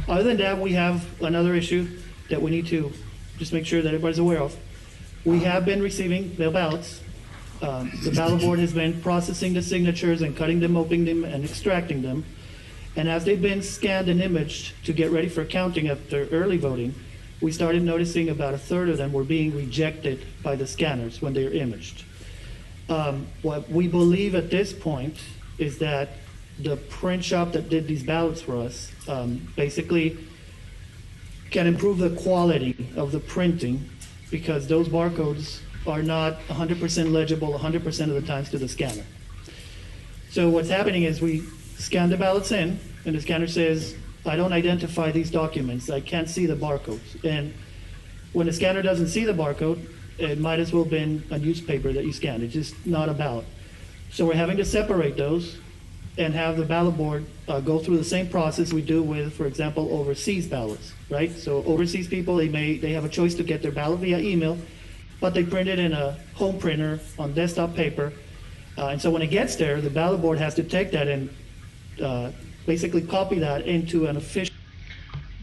Other than that, we have another issue that we need to just make sure that everybody's aware of. We have been receiving mail ballots. The ballot board has been processing the signatures and cutting them, opening them, and extracting them. And as they've been scanned and imaged to get ready for counting after early voting, we started noticing about a third of them were being rejected by the scanners when they're imaged. What we believe at this point is that the print shop that did these ballots for us basically can improve the quality of the printing, because those barcodes are not 100% legible 100% of the times to the scanner. So what's happening is we scan the ballots in, and the scanner says, I don't identify these documents, I can't see the barcodes. And when the scanner doesn't see the barcode, it might as well have been a newspaper that you scanned. It's just not a ballot. So we're having to separate those and have the ballot board go through the same process we do with, for example, overseas ballots, right? So overseas people, they have a choice to get their ballot via email, but they print it in a home printer on desktop paper. And so when it gets there, the ballot board has to take that and basically copy that into an official.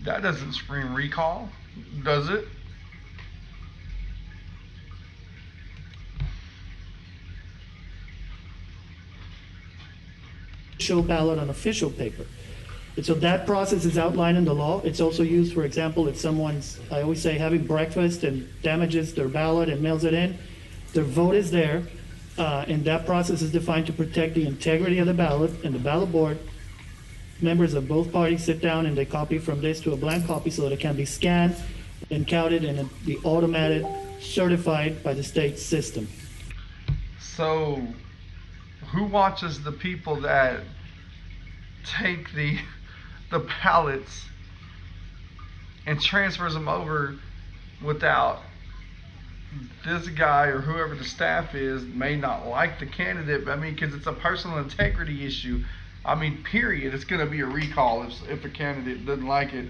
That doesn't scream recall, does it? Official ballot on official paper. And so that process is outlined in the law. It's also used, for example, if someone's, I always say, having breakfast and damages their ballot and mails it in, their vote is there, and that process is defined to protect the integrity of the ballot, and the ballot board, members of both parties sit down and they copy from this to a blank copy so that it can be scanned and counted and be automated, certified by the state system. So who watches the people that take the ballots and transfers them over without this guy or whoever the staff is may not like the candidate? I mean, because it's a personal integrity issue. I mean, period. It's going to be a recall if a candidate doesn't like it.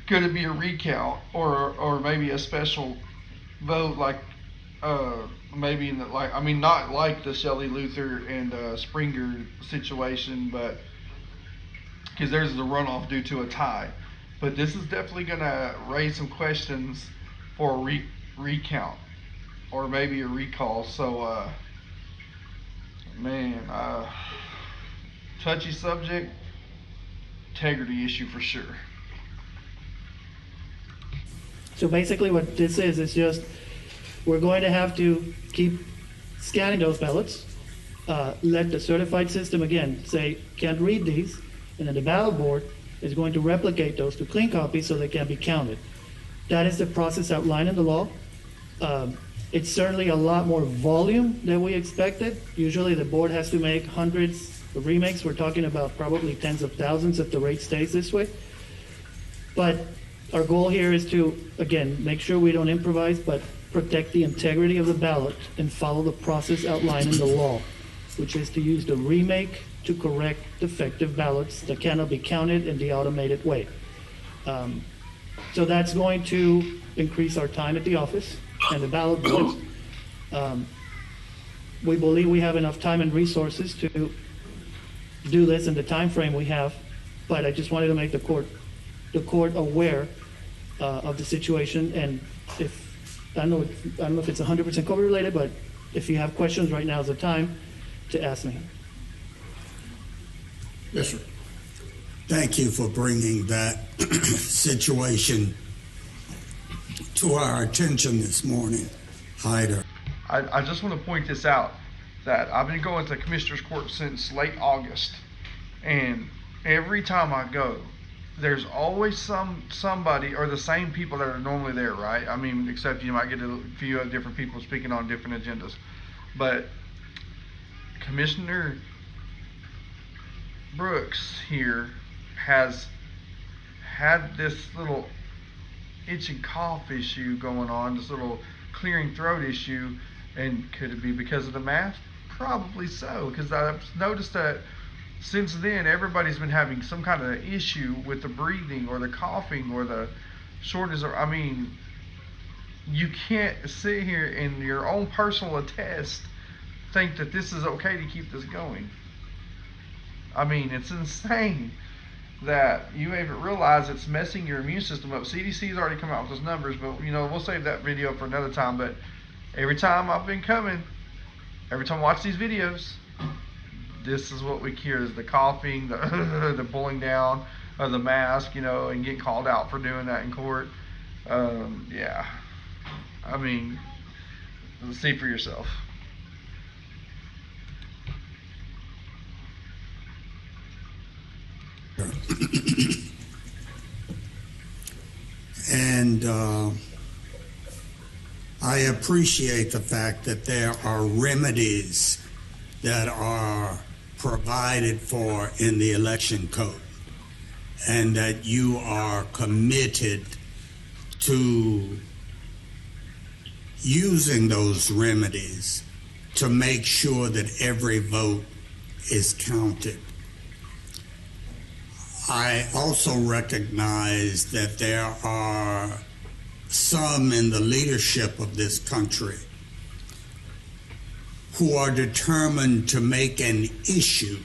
Could it be a recount or maybe a special vote like maybe in the, like, I mean, not like the Shelley Luther and Springer situation, but because theirs is a runoff due to a tie. But this is definitely going to raise some questions for a recount or maybe a recall. So, man, touchy subject, integrity issue for sure. So basically what this is just, we're going to have to keep scanning those ballots, let the certified system, again, say, can't read these, and then the ballot board is going to replicate those to clean copies so they can be counted. That is the process outlined in the law. It's certainly a lot more volume than we expected. Usually the board has to make hundreds of remakes. We're talking about probably tens of thousands if the rate stays this way. But our goal here is to, again, make sure we don't improvise, but protect the integrity of the ballot and follow the process outlined in the law, which is to use the remake to correct defective ballots that cannot be counted in the automated way. So that's going to increase our time at the office and the ballot boards. We believe we have enough time and resources to do this in the time frame we have, but I just wanted to make the court aware of the situation. And if I don't know if it's 100% COVID related, but if you have questions, right now is the time to ask me. Yes, sir. Thank you for bringing that situation to our attention this morning, Hyder. I just want to point this out, that I've been going to Commissioner's Court since late August, and every time I go, there's always somebody or the same people that are normally there, right? I mean, except you might get a few other different people speaking on different agendas. But Commissioner Brooks here has had this little itching cough issue going on, this little clearing throat issue. And could it be because of the mask? Probably so, because I've noticed that since then everybody's been having some kind of issue with the breathing or the coughing or the shortness. Or, I mean, you can't sit here in your own personal attest think that this is okay to keep this going. I mean, it's insane. that you may even realize it's messing your immune system up. CDC's already come out with those numbers, but we'll save that video for another time. But every time I've been coming, every time I watch these videos, this is what we hear: is the coughing, the pulling down of the mask, and get called out for doing that in court. Yeah, I mean, see for yourself. And I appreciate the fact that there are remedies that are provided for in the election code, and that you are committed to using those remedies to make sure that every vote is counted. I also recognize that there are some in the leadership of this country who are determined to make an issue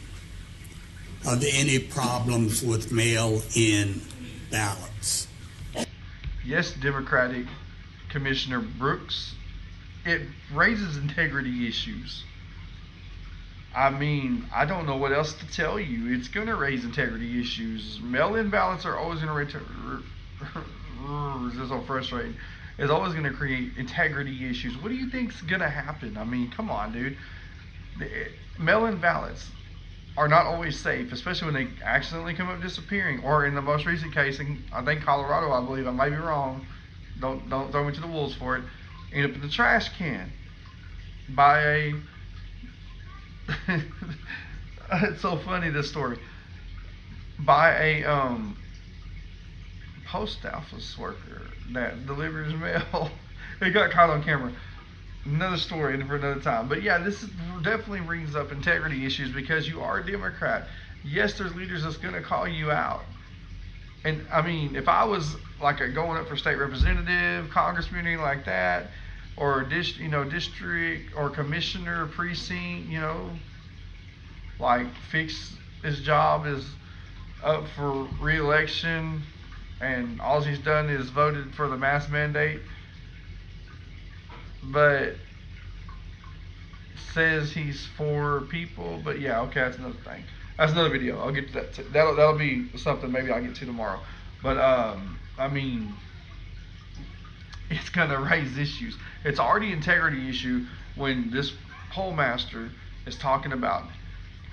of any problems with mail-in ballots. Yes, Democratic Commissioner Brooks, it raises integrity issues. I mean, I don't know what else to tell you. It's going to raise integrity issues. Mail-in ballots are always going to this is so frustrating. It's always going to create integrity issues. What do you think's going to happen? I mean, come on, dude. Mail-in ballots are not always safe, especially when they accidentally come up disappearing. Or in the most recent case, in I think Colorado, I believe, I might be wrong. Don't throw me to the wolves for it. End up in the trash can by a it's so funny, this story. By a post office worker that delivers mail. It got caught on camera. Another story for another time. But yeah, this definitely brings up integrity issues because you are a Democrat. Yes, there's leaders that's going to call you out. And I mean, if I was like going up for state representative, congressman, anything like that, or district or commissioner, precinct, like Fix, his job is up for re-election, and all he's done is voted for the mask mandate, but says he's for people. But yeah, okay, that's another thing. That's another video. I'll get to that. That'll be something maybe I'll get to tomorrow. But I mean, it's gonna raise issues. It's already an integrity issue when this poll master is talking about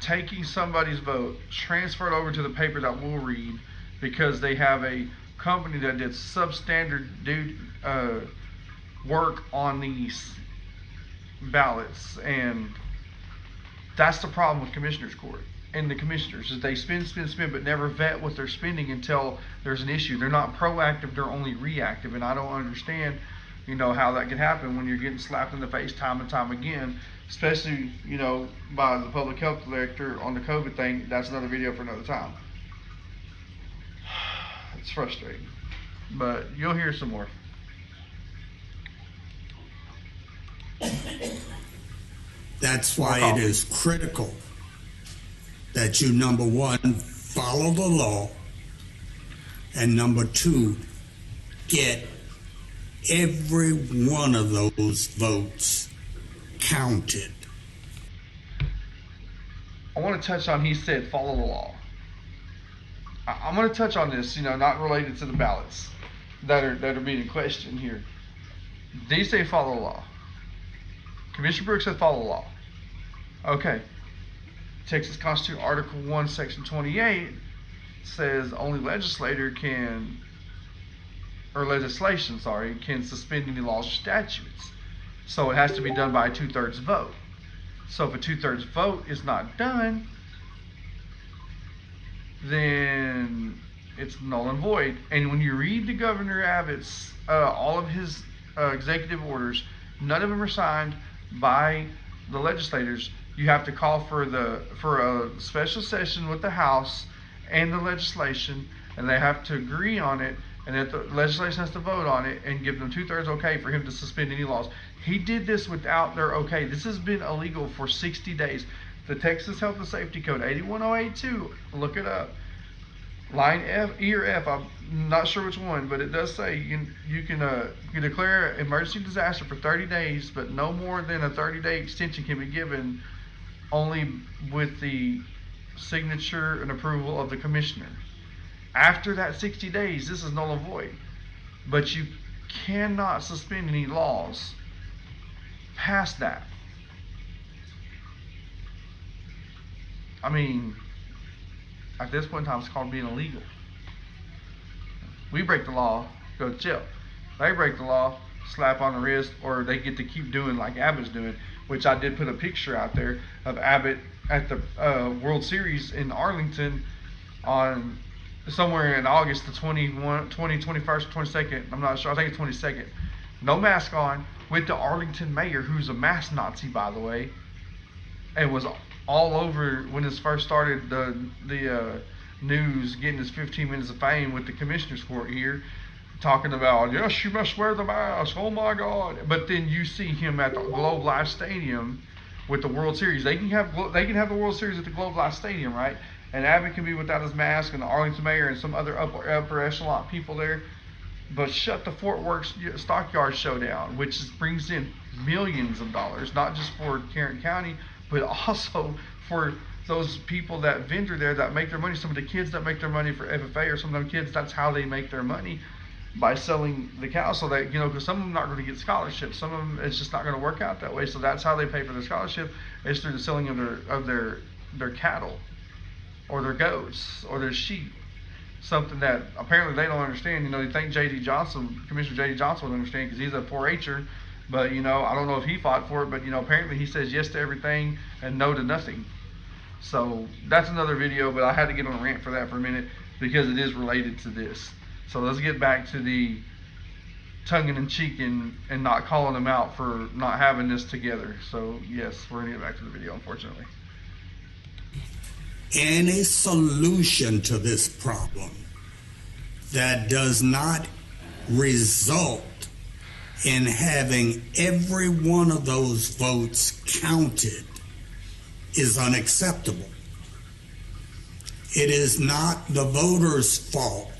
taking somebody's vote, transfer it over to the paper that we'll read because they have a company that did substandard work on these ballots. And that's the problem with commissioners court and the commissioners, is they spend, but never vet what they're spending until there's an issue. They're not proactive, they're only reactive. And I don't understand, how that can happen when you're getting slapped in the face time and time again, especially, by the public health director on the COVID thing. That's another video for another time. It's frustrating, but you'll hear some more. That's why it is critical that you, number one, follow the law, and number two, get every one of those votes counted. I want to touch on, he said, follow the law. I'm going to touch on this, not related to the ballots that are being in question here. Did he say follow the law? Commissioner Brooks said follow the law. Okay. Texas Constitution Article 1, Section 28 says only legislation can suspend any laws or statutes. So it has to be done by a 2/3 vote. So if a 2/3 vote is not done, then it's null and void. And when you read the Governor Abbott's, all of his executive orders, none of them are signed by the legislators. You have to call for a special session with the House and the legislation, and they have to agree on it, and that the legislation has to vote on it and give them 2/3 okay for him to suspend any laws. He did this without their okay. This has been illegal for 60 days. The Texas Health and Safety Code 81082, look it up. line F, E or F, I'm not sure which one, but it does say you can declare emergency disaster for 30 days, but no more than a 30-day extension can be given, only with the signature and approval of the commissioner. After that 60 days, this is null and void. But you cannot suspend any laws past that. I mean, at this point in time, it's called being illegal. We break the law, go to jail. They break the law, slap on the wrist, or they get to keep doing like Abbott's doing, which I did put a picture out there of Abbott at the World Series in Arlington on somewhere in August the 21st, 22nd, I'm not sure, I think it's 22nd. No mask on, with the Arlington mayor, who's a mask Nazi, by the way, and was all over when this first started, the news, getting his 15 minutes of fame with the commissioner's court here, talking about, yes, you must wear the mask, oh my God. But then you see him at the Globe Life Stadium with the World Series. They can have the World Series at the Globe Life Stadium, right? And Abbott can be without his mask, and the Arlington mayor and some other upper echelon people there. But shut the Fort Worth Stockyard show down, which brings in millions of dollars, not just for Tarrant County, but also for those people that vendor there that make their money. Some of the kids that make their money for FFA, or some of them kids, that's how they make their money, by selling the cows. So that, because some of them are not going to get scholarships. Some of them, it's just not going to work out that way. So that's how they pay for their scholarship, is through the selling of their cattle, or their goats, or their sheep. Something that apparently they don't understand. They think Commissioner J.D. Johnson would understand, because he's a 4-H'er. But, I don't know if he fought for it, but, apparently he says yes to everything and no to nothing. So that's another video, but I had to get on a rant for that for a minute, because it is related to this. So let's get back to the tongue-in-cheek and not calling them out for not having this together. So yes, we're going to get back to the video, unfortunately. Any solution to this problem that does not result in having every one of those votes counted is unacceptable. It is not the voters' fault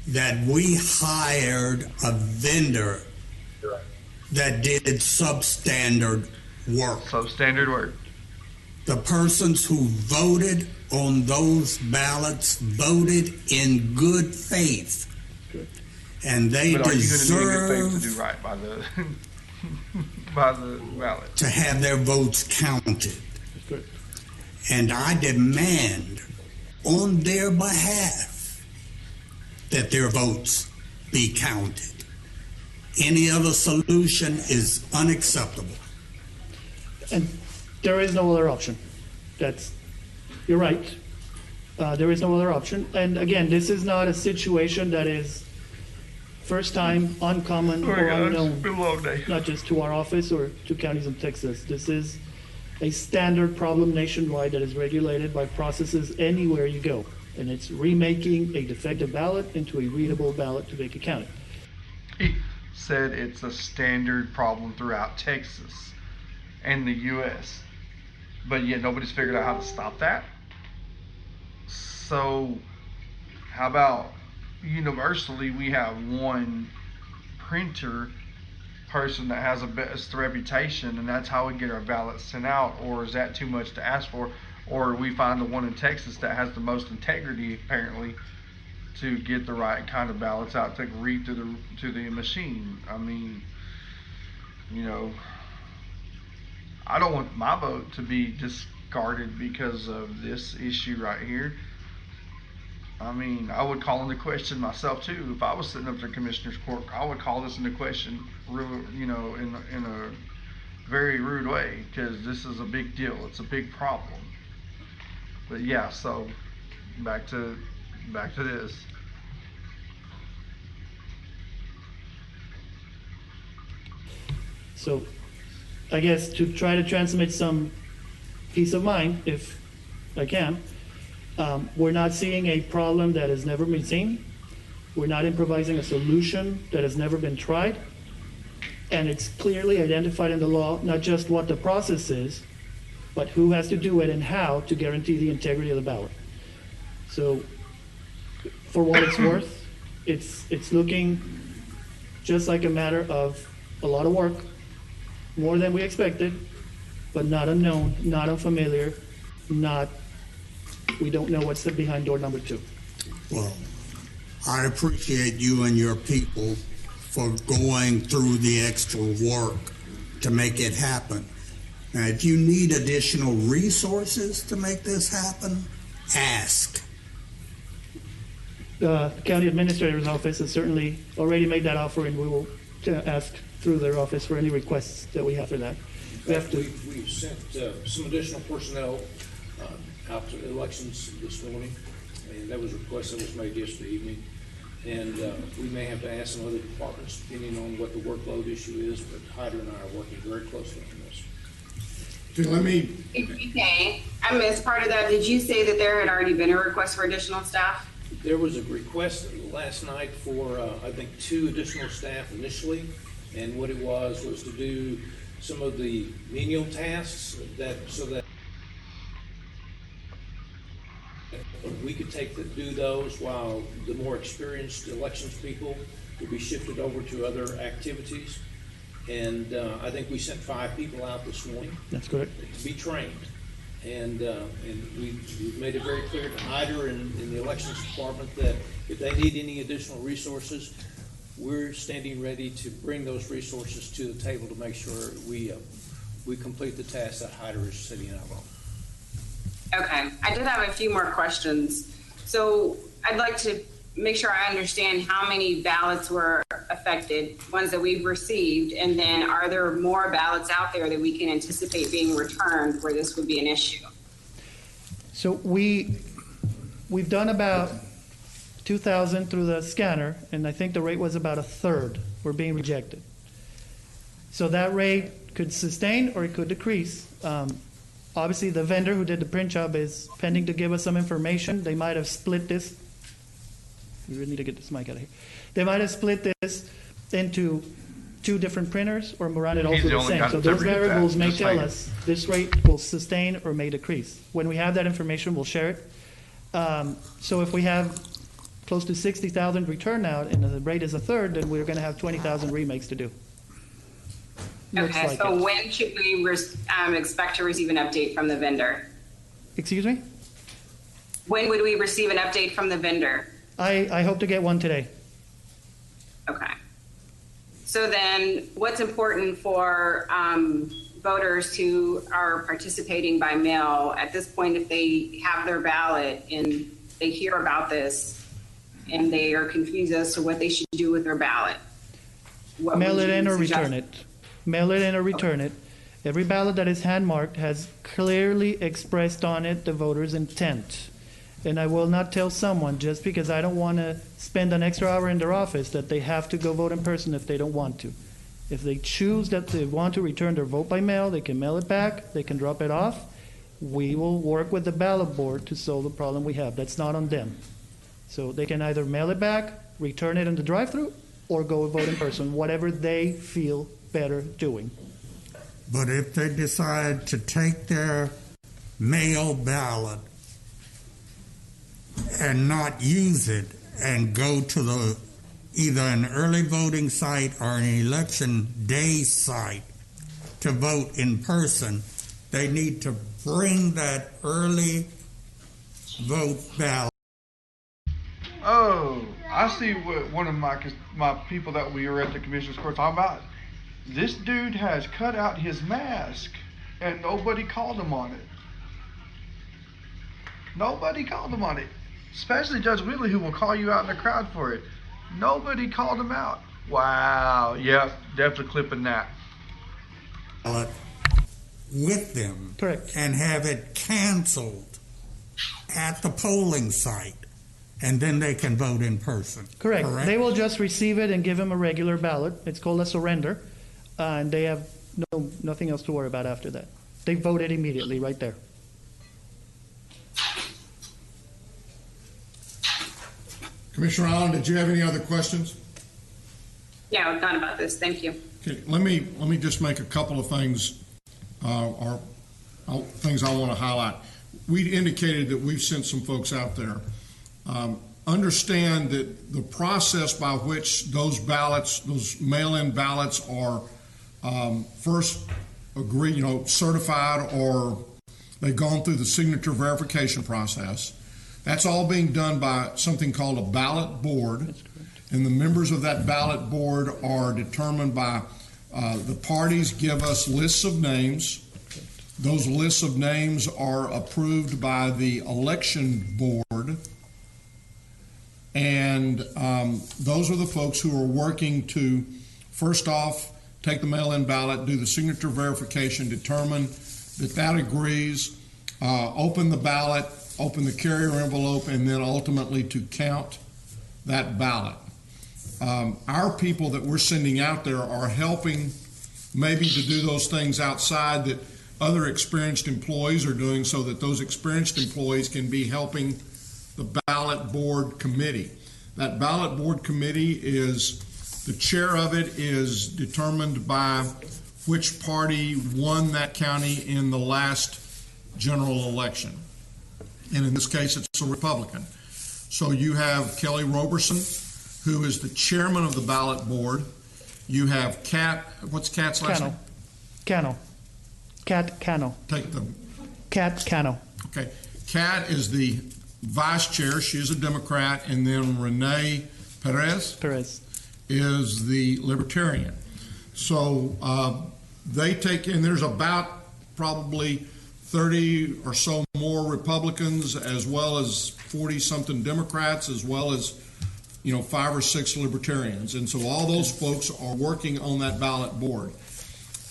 that we hired a vendor that did substandard work. Substandard work. The persons who voted on those ballots voted in good faith. And they but are deserve you going to do in good faith to do right by the by the ballot, to have their votes counted. And I demand on their behalf that their votes be counted. Any other solution is unacceptable. And there is no other option. You're right. There is no other option. And again, this is not a situation that is first time, uncommon, or unknown. It's been a long day. Not just to our office or to counties in Texas. This is a standard problem nationwide that is regulated by processes anywhere you go. And it's remaking a defective ballot into a readable ballot to make it count. He said it's a standard problem throughout Texas and the U.S. But yet nobody's figured out how to stop that. So how about universally we have one printer person that has a best reputation, and that's how we get our ballots sent out? Or is that too much to ask for? Or we find the one in Texas that has the most integrity, apparently, to get the right kind of ballots out to read to the machine. I mean, I don't want my vote to be discarded because of this issue right here. I mean, I would call into question myself too. If I was sitting up at the commissioner's court, I would call this into question, in a very rude way, because this is a big deal. It's a big problem. But yeah, so back to this. So I guess to try to transmit some peace of mind, if I can, we're not seeing a problem that has never been seen. We're not improvising a solution that has never been tried. And it's clearly identified in the law, not just what the process is, but who has to do it and how to guarantee the integrity of the ballot. So for what it's worth, it's looking just like a matter of a lot of work, more than we expected, but not unknown, not unfamiliar, we don't know what's behind door number 2. Well, I appreciate you and your people for going through the extra work to make it happen. Now, if you need additional resources to make this happen, ask. The county administrator's office has certainly already made that offer, and we will ask through their office for any requests that we have for that. We've sent some additional personnel out to elections this morning, and that was a request that was made yesterday evening. And we may have to ask some other departments, depending on what the workload issue is, but Hyder and I are working very closely on this. Okay, I missed part of that. Did you say that there had already been a request for additional staff? There was a request last night for, I think, 2 additional staff initially, and what it was to do some of the menial tasks so that we could do those while the more experienced elections people would be shifted over to other activities. And I think we sent 5 people out this morning. That's correct. To be trained. And we've made it very clear to Hyder and in the elections department that if they need any additional resources, we're standing ready to bring those resources to the table to make sure we complete the task that Hyder is setting out on. Okay, I did have a few more questions. So I'd like to make sure I understand how many ballots were affected, ones that we've received, and then are there more ballots out there that we can anticipate being returned where this would be an issue? So we've done about 2,000 through the scanner, and I think the rate was about a third were being rejected. So that rate could sustain or it could decrease. Obviously, the vendor who did the print job is pending to give us some information. They might have split this. We really need to get this mic out of here. They might have split this into 2 different printers or run it all through the same. So those variables may tell us this rate will sustain or may decrease. When we have that information, we'll share it. So if we have close to 60,000 return out and the rate is a third, then we're going to have 20,000 remakes to do. Okay, so when should we expect to receive an update from the vendor? Excuse me? When would we receive an update from the vendor? I hope to get one today. Okay. So then what's important for voters who are participating by mail at this point, if they have their ballot and they hear about this and they are confused as to what they should do with their ballot? Mail it in or return it. Mail it in or return it. Every ballot that is hand marked has clearly expressed on it the voter's intent. And I will not tell someone just because I don't want to spend an extra hour in their office that they have to go vote in person if they don't want to. If they choose that they want to return their vote by mail, they can mail it back, they can drop it off. We will work with the ballot board to solve the problem we have. That's not on them. So they can either mail it back, return it in the drive-thru, or go vote in person, whatever they feel better doing. But if they decide to take their mail ballot and not use it and go to either an early voting site or an election day site to vote in person, they need to bring that early vote ballot. Oh, I see what one of my people that we were at the commissioner's court talking about. This dude has cut out his mask and nobody called him on it. Nobody called him on it. Especially Judge Whitley, who will call you out in the crowd for it. Nobody called him out. Wow. Yep, definitely clipping that. With them. Correct. And have it canceled at the polling site. And then they can vote in person. Correct. They will just receive it and give them a regular ballot. It's called a surrender. And they have nothing else to worry about after that. They voted immediately right there. Commissioner Allen, did you have any other questions? Yeah, not about this. Thank you. Okay, let me just make a couple of things, things I want to highlight. We indicated that we've sent some folks out there. understand that the process by which those ballots, those mail-in ballots are first certified, or they've gone through the signature verification process. That's all being done by something called a ballot board. And the members of that ballot board are determined by the parties give us lists of names. Those lists of names are approved by the election board. And those are the folks who are working to, first off, take the mail-in ballot, do the signature verification, determine that agrees, open the ballot, open the carrier envelope, and then ultimately to count that ballot. Our people that we're sending out there are helping maybe to do those things outside that other experienced employees are doing, so that those experienced employees can be helping the ballot board committee. That ballot board committee is, the chair of it is determined by which party won that county in the last general election. And in this case, it's a Republican. So you have Kelly Roberson, who is the chairman of the ballot board. You have Kat, what's Kat's last name? Cano. Kat Cano. Take the. Kat Cano. Okay. Kat is the vice chair. She is a Democrat. And then Renee Perez is the Libertarian. So they take, and there's about probably 30 or so more Republicans, as well as 40-something Democrats, as well as 5 or 6 Libertarians. And so all those folks are working on that ballot board.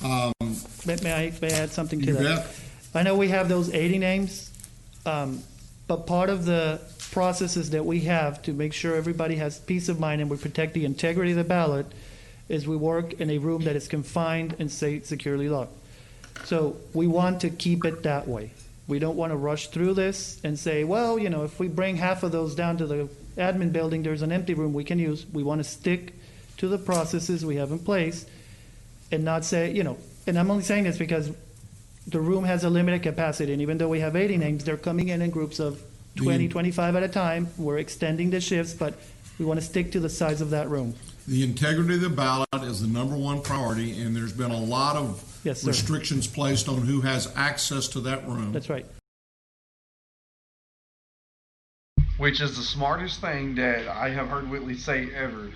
May I add something to that? Yeah. I know we have those 80 names, but part of the processes that we have to make sure everybody has peace of mind and we protect the integrity of the ballot is we work in a room that is confined and securely locked. So we want to keep it that way. We don't want to rush through this and say, well, if we bring half of those down to the admin building, there's an empty room we can use. We want to stick to the processes we have in place and not say, and I'm only saying this because the room has a limited capacity, and even though we have 80 names, they're coming in groups of 20, 25 at a time. We're extending the shifts, but we want to stick to the size of that room. The integrity of the ballot is the #1 priority, and there's been a lot of restrictions placed on who has access to that room. That's right. Which is the smartest thing that I have heard Whitley say ever.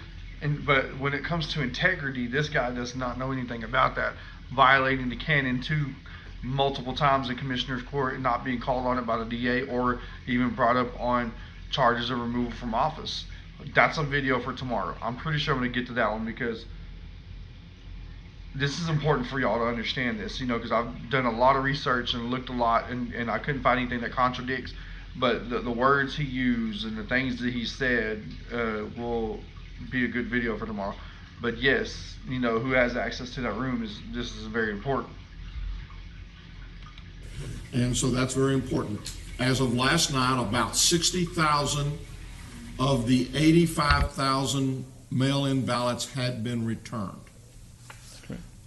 But when it comes to integrity, this guy does not know anything about that. Violating the canon 2 multiple times in commissioner's court and not being called on it by the DA or even brought up on charges of removal from office. That's a video for tomorrow. I'm pretty sure I'm going to get to that one because this is important for y'all to understand this, because I've done a lot of research and looked a lot and I couldn't find anything that contradicts. But the words he used and the things that he said will be a good video for tomorrow. But yes, who has access to that room this is very important. And so that's very important. As of last night, about 60,000 of the 85,000 mail-in ballots had been returned.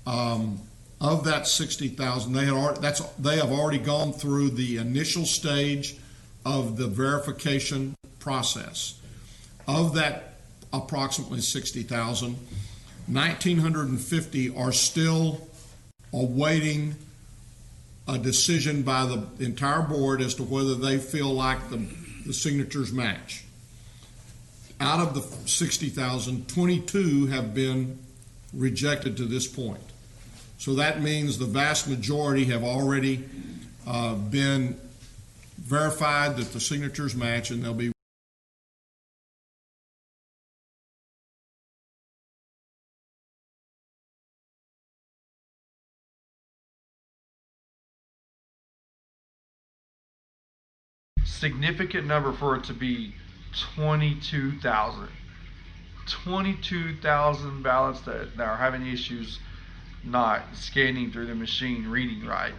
Of that 60,000, they have already gone through the initial stage of the verification process. Of that approximately 60,000, 1,950 are still awaiting a decision by the entire board as to whether they feel like the signatures match. Out of the 60,000, 22 have been rejected to this point. So that means the vast majority have already been verified that the signatures match, and they'll be significant number for it to be 22,000. 22,000 ballots that are having issues not scanning through the machine, reading right.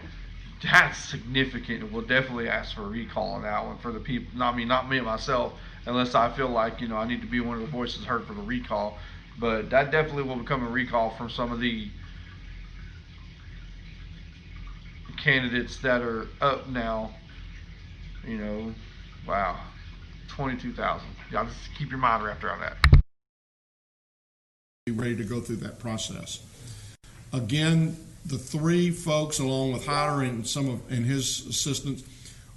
That's significant. We'll definitely ask for a recall on that one for the people, not me myself, unless I feel like, I need to be one of the voices heard for the recall. But that definitely will become a recall from some of the candidates that are up now. Wow. 22,000. Y'all just keep your mind wrapped around that. Be ready to go through that process. Again, the three folks, along with Hyder and and his assistants,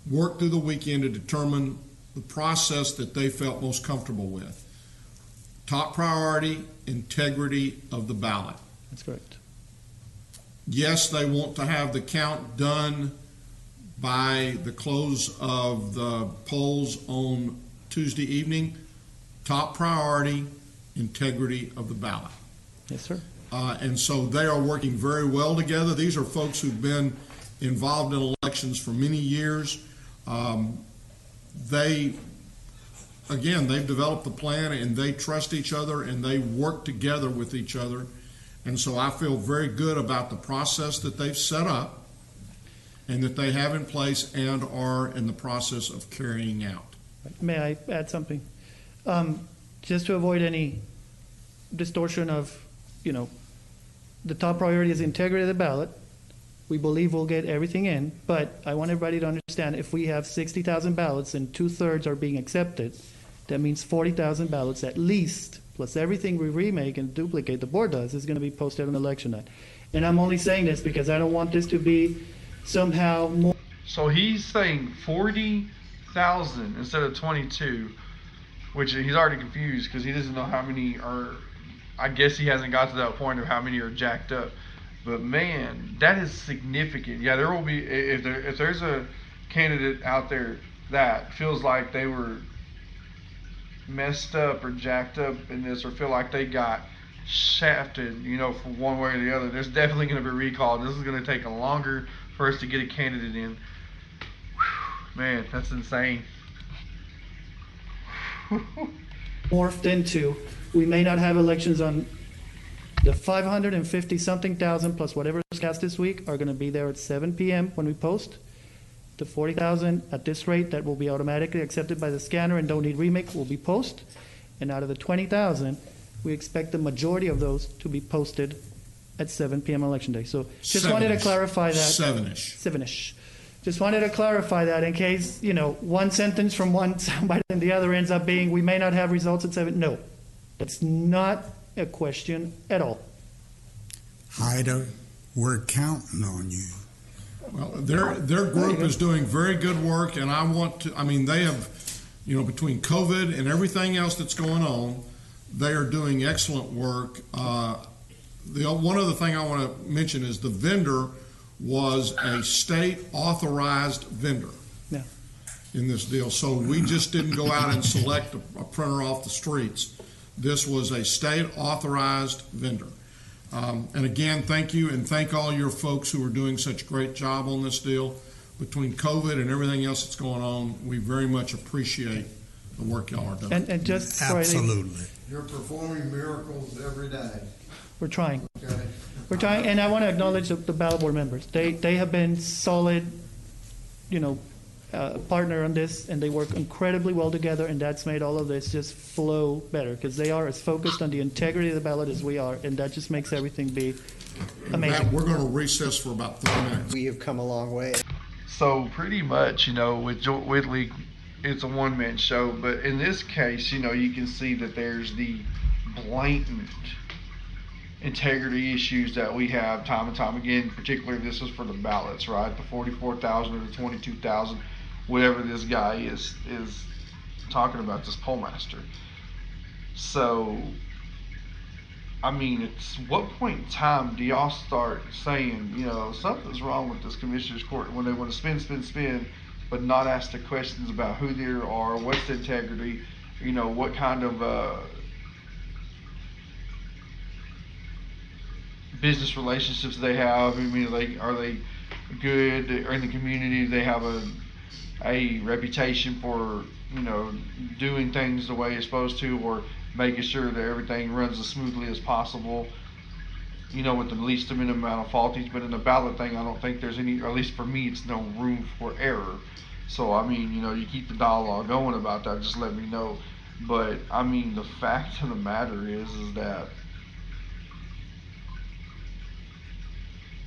worked through the weekend to determine the process that they felt most comfortable with. Top priority, integrity of the ballot. That's correct. Yes, they want to have the count done by the close of the polls on Tuesday evening. Top priority, integrity of the ballot. Yes, sir. And so they are working very well together. These are folks who've been involved in elections for many years. They've developed the plan, and they trust each other, and they work together with each other. And so I feel very good about the process that they've set up and that they have in place and are in the process of carrying out. May I add something? Just to avoid any distortion of, the top priority is integrity of the ballot. We believe we'll get everything in, but I want everybody to understand if we have 60,000 ballots and 2/3 are being accepted, that means 40,000 ballots at least, plus everything we remake and duplicate, the board does, is going to be posted on election night. And I'm only saying this because I don't want this to be somehow more. So he's saying 40,000 instead of 22, which he's already confused because he doesn't know how many are. I guess he hasn't got to that point of how many are jacked up. But man, that is significant. Yeah, there will be, if there's a candidate out there that feels like they were messed up or jacked up in this, or feel like they got shafted, for one way or the other, there's definitely going to be recalled. This is going to take longer for us to get a candidate in. Whew, man, that's insane. Morphed into, we may not have elections on the 550 something thousand plus whatever is cast this week are going to be there at 7 p.m. when we post. The 40,000 at this rate that will be automatically accepted by the scanner and don't need remake will be post. And out of the 20,000, we expect the majority of those to be posted at 7 p.m. election day. So just wanted to clarify that. Seven-ish. Just wanted to clarify that in case, one sentence from one somebody and the other ends up being, we may not have results at 7. No, that's not a question at all. Hyder, we're counting on you. Well, their group is doing very good work, and they have, between COVID and everything else that's going on, they are doing excellent work. One other thing I want to mention is the vendor was a state authorized vendor. Yeah. In this deal. So we just didn't go out and select a printer off the streets. This was a state authorized vendor. And again, thank you, and thank all your folks who are doing such a great job on this deal. Between COVID and everything else that's going on, we very much appreciate the work y'all are doing. And just Absolutely. You're performing miracles every day. we're trying. Okay. We're trying, and I want to acknowledge the Ballot Board members. They have been solid, partner on this, and they work incredibly well together, and that's made all of this just flow better because they are as focused on the integrity of the ballot as we are, and that just makes everything be amazing. Matt, we're going to recess for about 3 minutes. We have come a long way. So pretty much, with Joe Whitley, it's a one-man show. But in this case, you can see that there's the blatant integrity issues that we have time and time again. Particularly, this is for the ballots, right? The 44,000 or the 22,000, whatever this guy is talking about, this poll master. So, it's what point in time do y'all start saying, something's wrong with this commissioner's court when they want to spin, but not ask the questions about who they are, what's the integrity, what kind of business relationships they have. Are they good in the community? Do they have a reputation for doing things the way it's supposed to, or making sure that everything runs as smoothly as possible, with the least minimum amount of faulties. But in the ballot thing, I don't think there's any, or at least for me, it's no room for error. So you keep the dialogue going about that, just let me know. But the fact of the matter is that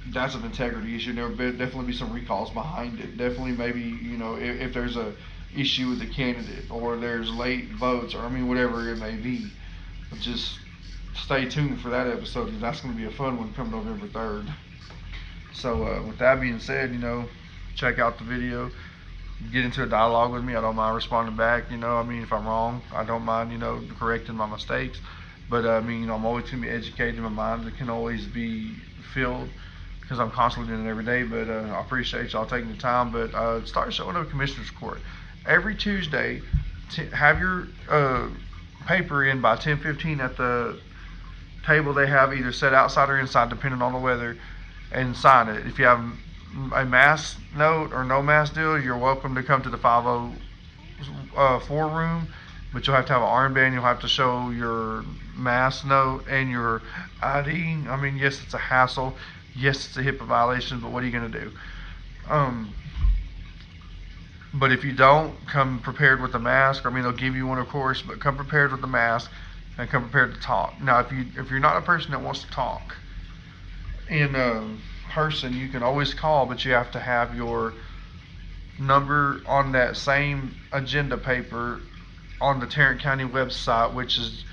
that's an integrity issue. There will definitely be some recalls behind it. Definitely, maybe if there's a issue with the candidate, or there's late votes, or I mean whatever it may be. But just stay tuned for that episode, because that's going to be a fun one come November 3rd. So with that being said, check out the video, get into a dialogue with me. I don't mind responding back. I mean, if I'm wrong, I don't mind, correcting my mistakes. But I mean, I'm always going to be educated. My mind can always be filled, because I'm constantly doing it every day. But I appreciate y'all taking the time. But start showing up at Commissioner's Court every Tuesday. Have your paper in by 10:15 at the table they have either set outside or inside, depending on the weather, and sign it. If you have a mass note or no mass deal, you're welcome to come to the 504 room, but you'll have to have an armband. You'll have to show your mass note and your ID. I mean, yes, it's a hassle. Yes, it's a HIPAA violation, but what are you going to do? But if you don't, come prepared with a mask. I mean, they'll give you one, of course, but come prepared with a mask and come prepared to talk. Now, if you're not a person that wants to talk in person, you can always call, but you have to have your number on that same agenda paper on the Tarrant County website, which is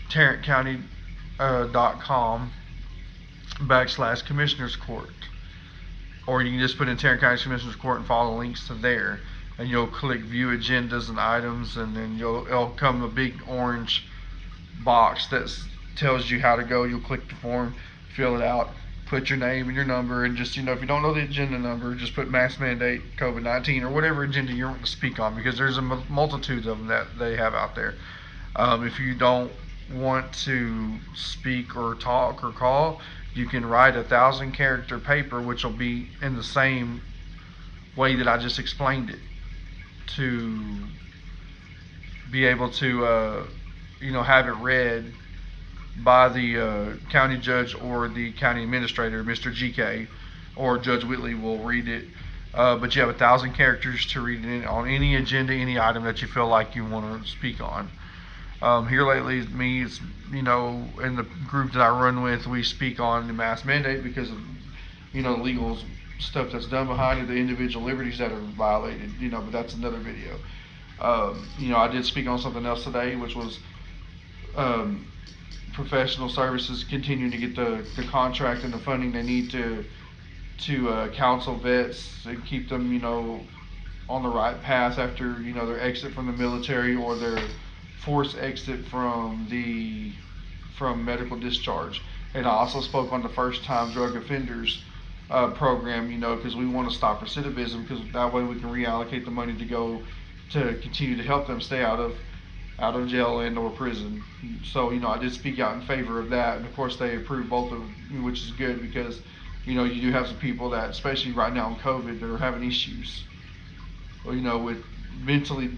tarrantcounty.com/Commissioners Court. Or you can just put in Tarrant County Commissioners Court and follow the links to there, and you'll click view agendas and items, and then it'll come a big orange box that tells you how to go. You'll click the form, fill it out, put your name and your number, and just, if you don't know the agenda number, just put mask mandate, COVID-19, or whatever agenda you want to speak on, because there's a multitude of them that they have out there. If you don't want to speak or talk or call, you can write a 1,000-character paper, which will be in the same way that I just explained it, to be able to have it read by the county judge or the county administrator, Mr. GK, or Judge Whitley will read it. But you have 1,000 characters to read it on any agenda, any item that you feel like you want to speak on. Here lately, it's in the group that I run with, we speak on the mask mandate because of, legal stuff that's done behind it, the individual liberties that are violated, but that's another video. I did speak on something else today, which was professional services continuing to get the contract and the funding they need to counsel vets and keep them, on the right path after, their exit from the military or their forced exit from medical discharge. And I also spoke on the first time drug offenders program, because we want to stop recidivism, because that way we can reallocate the money to go to continue to help them stay out of jail and or prison. So, I did speak out in favor of that, and of course they approved both of them, which is good, because, you do have some people that, especially right now in COVID, that are having issues, with mentally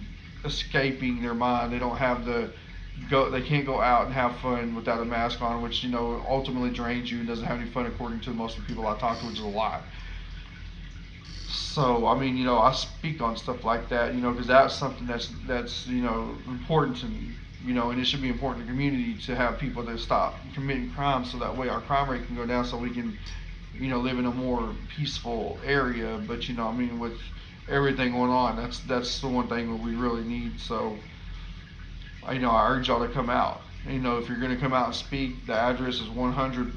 escaping their mind. They don't have they can't go out and have fun without a mask on, which, ultimately drains you and doesn't have any fun, according to most of the people I talk to, which is a lot. So, I mean, I speak on stuff like that, because that's something that's important to me, and it should be important to the community to have people that stop committing crime, so that way our crime rate can go down, so we can, live in a more peaceful area. But, with everything going on, that's the one thing that we really need. So, I urge y'all to come out. If you're going to come out and speak, the address is 100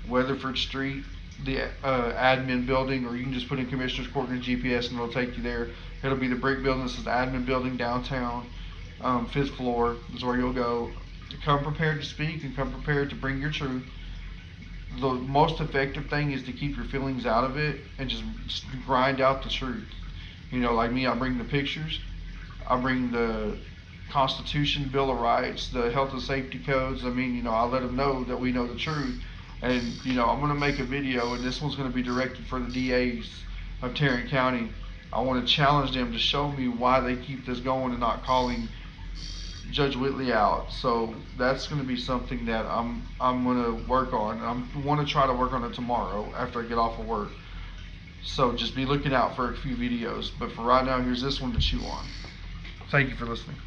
Weatherford Street, the admin building, or you can just put in Commissioner's Court in GPS and it'll take you there. It'll be the brick building. This is the admin building downtown, 5th floor is where you'll go. Come prepared to speak and come prepared to bring your truth. The most effective thing is to keep your feelings out of it and just grind out the truth. Like me, I bring the pictures, I bring the Constitution, Bill of Rights, the health and safety codes. I mean, I let them know that we know the truth. And, I'm going to make a video, and this one's going to be directed for the DAs of Tarrant County. I want to challenge them to show me why they keep this going and not calling Judge Whitley out. So that's going to be something that I'm going to work on. I want to try to work on it tomorrow after I get off of work. So just be looking out for a few videos. But for right now, here's this one to chew on. Thank you for listening.